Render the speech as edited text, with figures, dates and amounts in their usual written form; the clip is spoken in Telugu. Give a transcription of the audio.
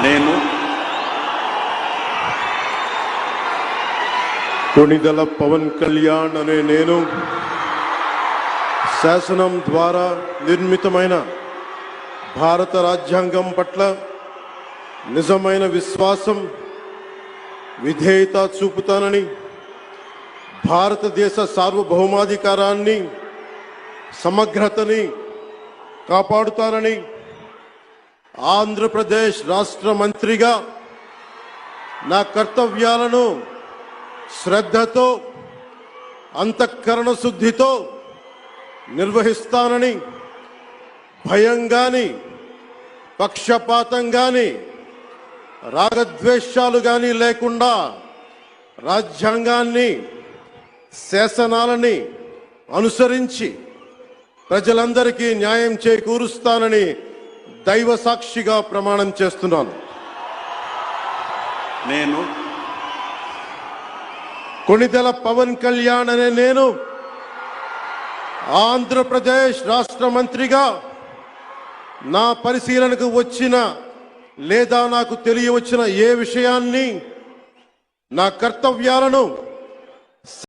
నేను కొణిదెల పవన్ కళ్యాణ్ అనే నేను శాసనం ద్వారా నిర్మితమైన భారత రాజ్యాంగం పట్ల నిజమైన విశ్వాసం విధేయత చూపుతానని, భారతదేశ సార్వభౌమాధికారాన్ని సమగ్రతని కాపాడుతానని, ఆంధ్రప్రదేశ్ రాష్ట్ర మంత్రిగా నా కర్తవ్యాలను శ్రద్ధతో అంతఃకరణ శుద్ధితో నిర్వహిస్తానని, భయం గాని పక్షపాతం గాని రాగద్వేషాలు గాని లేకుండా రాజ్యాంగాన్ని శాసనాలని అనుసరించి ప్రజలందరికీ న్యాయం చేకూరుస్తానని దైవ సాక్షిగా ప్రమాణం చేస్తున్నాను. నేను కొణిదెల పవన్ కళ్యాణ్ అనే నేను ఆంధ్రప్రదేశ్ రాష్ట్ర మంత్రిగా నా పరిశీలనకు వచ్చిన లేదా నాకు తెలియవచ్చిన ఏ విషయాన్ని, నా కర్తవ్యాలను